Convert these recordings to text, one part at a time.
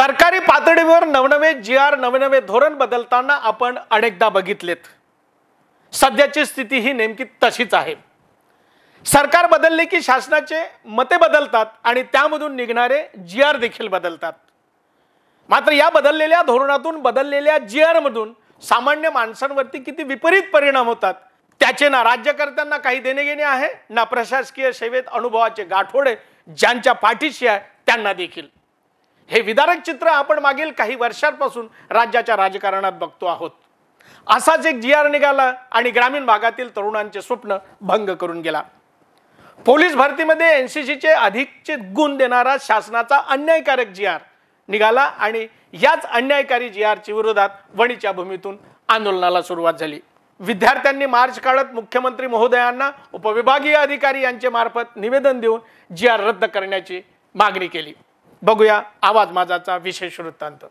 सरकारी पातळीवर नवनवे जी.आर. नवनवे धोरण बदलताना आपण अनेकदा बघितलेत। सध्याची स्थिती ही नेमकी तशीच आहे। सरकार बदलले की शासनाचे मते बदलतात आणि त्यामधून निघणारे जी.आर. देखील बदलतात। मात्र या बदललेल्या धोरणातून बदललेल्या जी.आर. मधून सामान्य माणसांवरती किती विपरीत परिणाम होतात त्याचे ना राज्यकर्त्यांना काही देणे घेणे आहे, ना प्रशासकीय सेवेत अनुभवाचे गाठोडे ज्यांच्या पाठीशी आहे त्यांना देखील। हे विदारक चित्र आपण मागील काही वर्षांपासून राज्याच्या राजकारणात बघतो आहोत। असाच एक जी.आर. निघाला आणि ग्रामीण भागातील तरुणांचे स्वप्न भंग करून गेला। पोलीस भरतीमध्ये एनसीसीचे अधिकचे गुण देणारा शासनाचा अन्यायकारक जी.आर. निघाला आणि याच अन्यायकारी जी.आर. विरोधात वणीच्या भूमीतून आंदोलनाला सुरुवात झाली। विद्यार्थ्यांनी मार्च काढत मुख्यमंत्री महोदयांना उपविभागीय अधिकारी यांचे मार्फत निवेदन देऊन जी.आर. रद्द करण्याची मागणी केली। बघूया आवाज माझाचा विशेष वृत्तांत।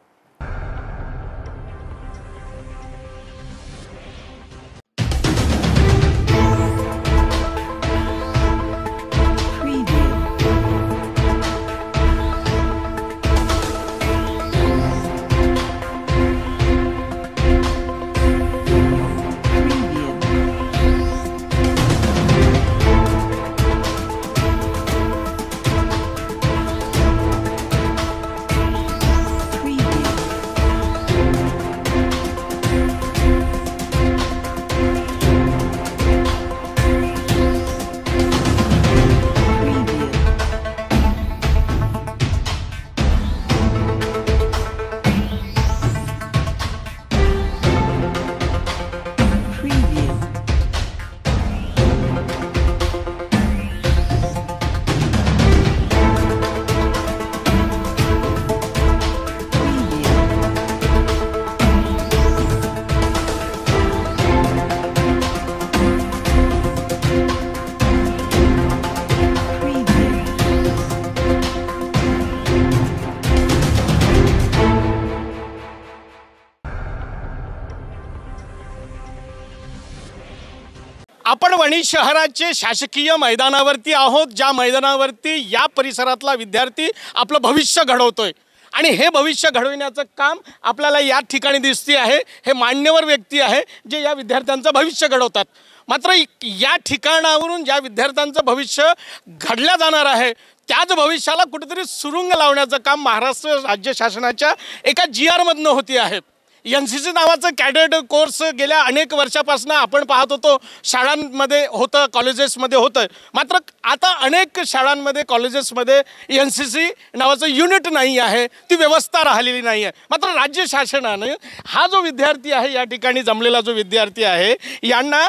आपण वणी शहराचे शासकीय मैदानावरती आहोत, ज्या मैदानावरती या परिसरातला विद्यार्थी आपलं भविष्य घडवतोय आणि हे भविष्य घडविण्याचं काम आपल्याला या ठिकाणी दिसते आहे। हे मान्यवर व्यक्ती आहे जे या विद्यार्थ्यांचं भविष्य घडवतात। मात्र या ठिकाणावरून ज्या विद्यार्थ्यांचं भविष्य घडलं जाणार आहे त्याच भविष्याला कुठेतरी सुरुंग लावण्याचं काम महाराष्ट्र राज्य शासनाच्या एका जी.आर. मधनं होते आहे। एनसीसी नावाचं कॅडेट कोर्स गेल्या अनेक वर्षापासून आपण पाहत होतो, शाळांमध्ये होतं, कॉलेजेसमध्ये होतं। मात्र आता अनेक शाळांमध्ये कॉलेजेसमध्ये एनसीसी नावाचं युनिट नाही आहे, ती व्यवस्था राहिलेली नाही आहे। मात्र राज्य शासनाने हा जो विद्यार्थी आहे, या ठिकाणी जमलेला जो विद्यार्थी आहे, यांना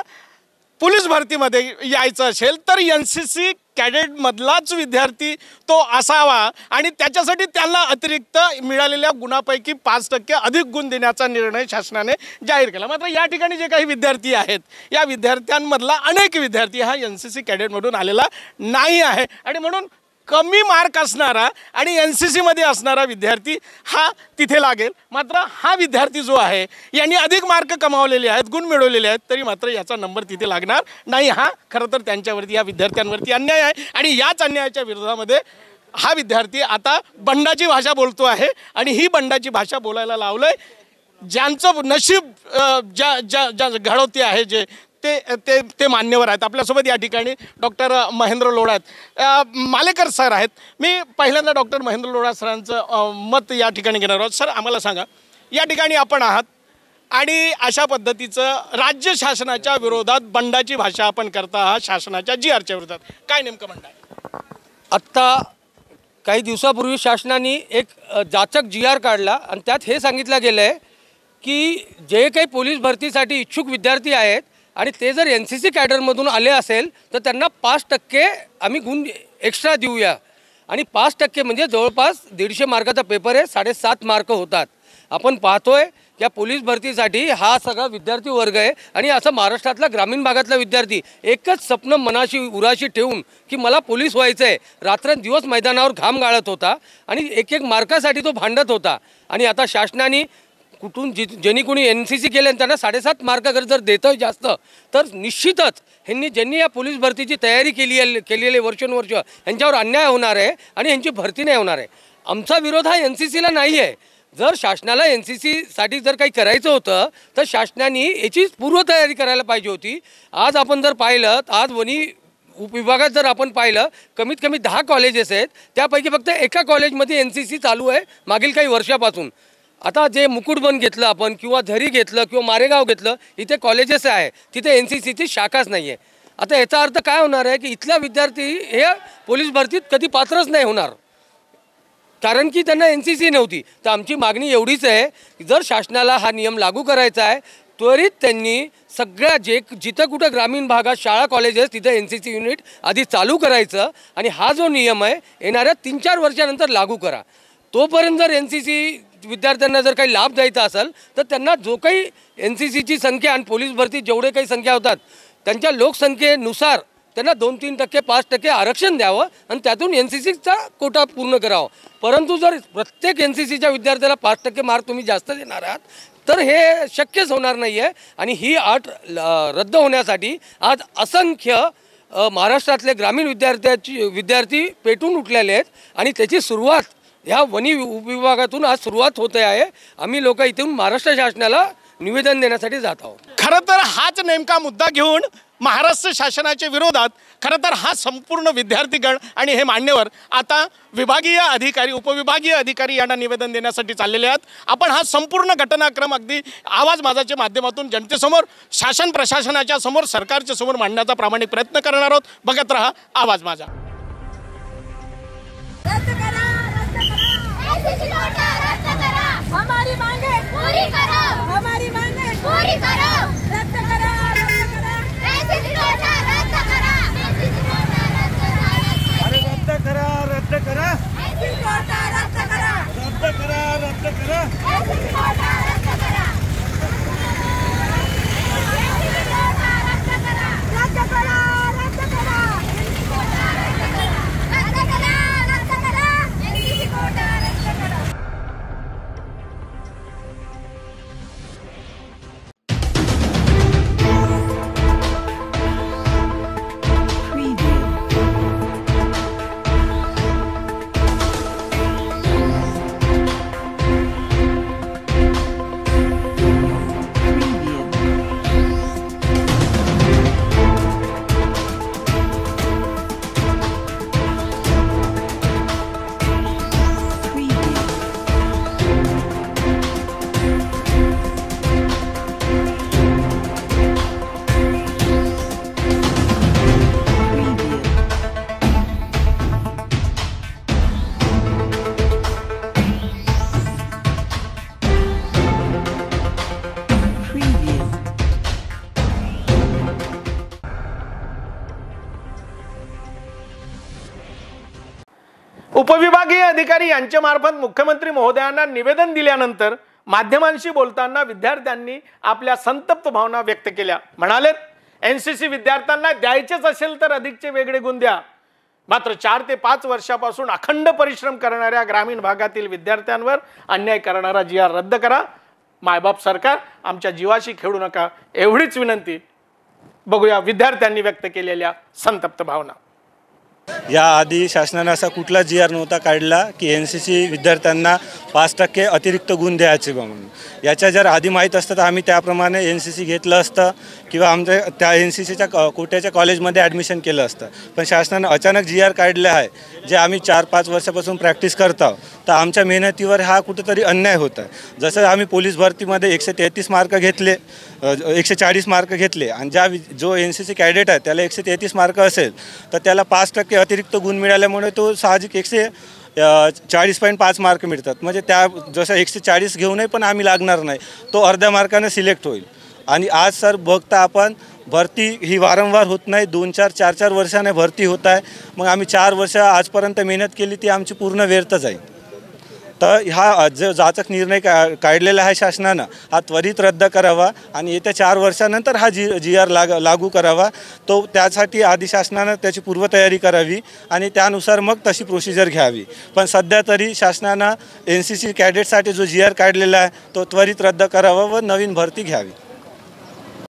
पोलीस भरतीमध्ये यायचं असेल तर एनसीसी कॅडेटमधलाच विद्यार्थी तो असावा आणि त्याच्यासाठी त्यांना अतिरिक्त मिळालेल्या गुणापैकी 5% अधिक गुण देण्याचा निर्णय शासनाने जाहीर केला। मात्र या ठिकाणी जे काही विद्यार्थी आहेत, या विद्यार्थ्यांमधला अनेक विद्यार्थी हा एनसीसी कॅडेटमधून आलेला नाही आहे आणि म्हणून कमी मार्क असणारा आणि एनसीसी मध्ये असणारा विद्यार्थी हा तिथे लागेल। मात्र हा विद्यार्थी जो आहे यांनी अधिक मार्क कमावलेले आहेत, गुण मिळवलेले आहेत, तरी मात्र याचा नंबर तिथे लागणार नाही। हा खरं तर त्यांच्यावरती, या विद्यार्थ्यांवरती अन्याय आहे आणि याच अन्यायाच्या विरोधामध्ये हा विद्यार्थी आता बंडाची भाषा बोलतो आहे आणि ही बंडाची भाषा बोलायला लावलंय ज्यांचं नशीब ज्या घडवते आहे जे ते मान्यवर आहेत। आपल्यासोबत या ठिकाणी डॉक्टर महेंद्र लोढा आहेत, मालेकर सर आहेत। मी पहिल्यांदा डॉक्टर महेंद्र लोढा सरांचं मत या ठिकाणी घेणार आहोत। सर, आम्हाला सांगा, या ठिकाणी आपण आहात आणि अशा पद्धतीचं राज्य शासनाच्या विरोधात बंडाची भाषा आपण करता आहात, शासनाच्या जी.आर.च्या विरोधात, काय नेमकं म्हणताय? आत्ता काही दिवसापूर्वी शासनाने एक जाचक जी.आर. काढला आणि त्यात हे सांगितलं गेलं आहे की जे काही पोलीस भरतीसाठी इच्छुक विद्यार्थी आहेत आणि ते जर एनसीसी कॅडरमधून आले असेल तर त्यांना 5% आम्ही गुण एक्स्ट्रा देऊया आणि 5% म्हणजे जवळपास 150 मार्काचा पेपर आहे, 7.5 मार्क होतात। आपण पाहतोय की पोलीस भरतीसाठी हा सगळा विद्यार्थी वर्ग आहे आणि असं महाराष्ट्रातला ग्रामीण भागातला विद्यार्थी एकच स्वप्न मनाशी उराशी ठेवून की मला पोलीस व्हायचं आहे, रात्रंदिवस मैदानावर घाम गाळत होता आणि एक मार्कासाठी तो भांडत होता। आणि आता शासनाने कुठून ज्यांनी कोणी एनसीसी केले त्यांना 7.5 मार्क अगर जर देतं जास्त तर निश्चितच ज्यांनी या पोलीस भरतीची तयारी केलेली वर्षानुवर्ष यांच्यावर अन्याय होणार आहे आणि यांची भरती नाही होणार आहे। आमचा विरोध हा NCCला नाही आहे. जर शासनाला NCCसाठी जर काही करायचं होतं तर शासनाने याची पूर्वतयारी करायला पाहिजे होती. आज आपण जर पाहिलं, आज वनी उपविभागात जर आपण पाहिलं, कमीत कमी 10 कॉलेजेस आहेत. त्यापैकी फक्त एका कॉलेजमध्ये NCC चालू आहे मागील काही वर्षापासून. आता जे मुकुटबन घेतलं आपण, किंवा झरी घेतलं, किंवा मारेगाव घेतलं, इथे कॉलेजेस आहे, तिथे NCCची शाखाच नाही आहे. आता याचा अर्थ काय होणार आहे की इथला विद्यार्थी हे पोलीस भरतीत कधी पात्रच नाही होणार, कारण की त्यांना NCC नव्हती. तर आमची मागणी एवढीच आहे की जर शासनाला हा नियम लागू करायचा आहे, त्वरित त्यांनी सगळ्या जिथं कुठं ग्रामीण भागात शाळा कॉलेजेस तिथं NCC युनिट आधी चालू करायचं आणि हा जो नियम आहे येणाऱ्या 3-4 वर्षानंतर लागू करा. तोपर्यंत जर NCC विद्यार्थ्यांना जर काही लाभ द्यायचा असेल तर त्यांना जो काही NCCची संख्या आणि पोलीस भरती जेवढे काही संख्या होतात त्यांच्या लोकसंख्येनुसार त्यांना 2-3%, 5% आरक्षण द्यावं आणि त्यातून NCCचा कोटा पूर्ण करावा. परंतु जर प्रत्येक NCCच्या विद्यार्थ्याला 5% मार्क तुम्ही जास्त देणार आहात तर हे शक्यच होणार नाही आहे. आणि ही अट रद्द होण्यासाठी आज असंख्य महाराष्ट्रातले ग्रामीण विद्यार्थी पेटून उठलेले आहेत आणि त्याची सुरुवात ह्या वनी उपविभागातून आज सुरुवात होते आहे. आम्ही लोक इथून महाराष्ट्र शासनाला निवेदन देण्यासाठी जात आहोत. खरं तर हाच नेमका मुद्दा घेऊन महाराष्ट्र शासनाच्या विरोधात खरं तर हा संपूर्ण विद्यार्थीगण आणि हे मान्यवर आता विभागीय अधिकारी, उपविभागीय अधिकारी यांना निवेदन देण्यासाठी चाललेले आहेत. आपण हा संपूर्ण घटनाक्रम अगदी आवाज माझाच्या माध्यमातून जनतेसमोर, शासन प्रशासनाच्या समोर, सरकारच्या समोर मांडण्याचा प्रामाणिक प्रयत्न करणार आहोत. बघत रहा आवाज माझा. हमारी मांगे पूरी करो, हमारी मांगे पूरी करो, रद्द करो, रद्द करो, NCC कोटा रद्द करो, NCC कोटा रद्द करो, अरे रद्द करा, रद्द करा, NCC कोटा रद्द करो, रद्द करा, रद्द करा, NCC कोटा रद्द करो, NCC कोटा रद्द करो, रद्द करो, रद्द करो, NCC कोटा रद्द करो, रद्द करो, रद्द करो, NCC कोटा रद्द करो. उपविभागीय अधिकारी यांच्या मार्फत मुख्यमंत्री महोदयांना निवेदन दिल्यानंतर माध्यमांशी बोलताना विद्यार्थ्यांनी आपल्या संतप्त भावना व्यक्त केल्या. म्हणालेत, NCC विद्यार्थ्यांना द्यायचेच असेल तर अधिकचे वेगळे गुण द्या. मात्र 4 ते 5 वर्षापासून अखंड परिश्रम करणाऱ्या ग्रामीण भागातील विद्यार्थ्यांवर अन्याय करणारा GR रद्द करा. मायबाप सरकार, आमच्या जीवाशी खेळू नका, एवढीच विनंती. बघूया विद्यार्थ्यांनी व्यक्त केलेल्या संतप्त भावना. याआधी शासनाने असा कुठला GR नव्हता काढला की NCC विद्यार्थ्यांना 5% अतिरिक्त गुण द्यायचे म्हणून. याच्या जर आधी माहीत असतं तर आम्ही त्याप्रमाणे NCC घेतलं असतं किंवा आमच्या त्या NCCच्या कोट्याच्या कॉलेजमध्ये ॲडमिशन केलं असतं. पण शासनाने अचानक GR काढले आहे, जे आम्ही 4-5 वर्षापासून प्रॅक्टिस करतो, तर आमच्या मेहनतीवर हा कुठेतरी अन्याय होत आहे. जसं आम्ही पोलीस भरतीमध्ये 133 मार्क घेतले, 140 मार्क घेतले आणि जो NCC कॅडेट आहे त्याला 133 मार्क असेल तर त्याला 5% अतिरिक्त गुण मिळाल्यामुळे तो साहजिक 140.5 मार्क मिळतात. म्हणजे त्या जसं 140 घेऊनही पण आम्ही लागणार नाही, तो अर्ध्या मार्काने सिलेक्ट होईल. आणि आज सर बघता आपण भरती ही वारंवार होत नाही, 2-4, 4-4 वर्षाने भरती होत आहे. मग आम्ही 4 वर्ष आजपर्यंत मेहनत केली ती आमची पूर्ण व्यर्थ जाईल. तर हा जो जाचक निर्णय काढलेला आहे शासनानं, हा त्वरित रद्द करावा आणि येत्या 4 वर्षानंतर हा GR लागू करावा. तो त्यासाठी आधी शासनानं त्याची पूर्वतयारी करावी आणि त्यानुसार मग तशी प्रोसिजर घ्यावी. पण सध्या तरी शासनानं NCC कॅडेटसाठी जो GR काढलेला आहे तो त्वरित रद्द करावा व नवीन भरती घ्यावी.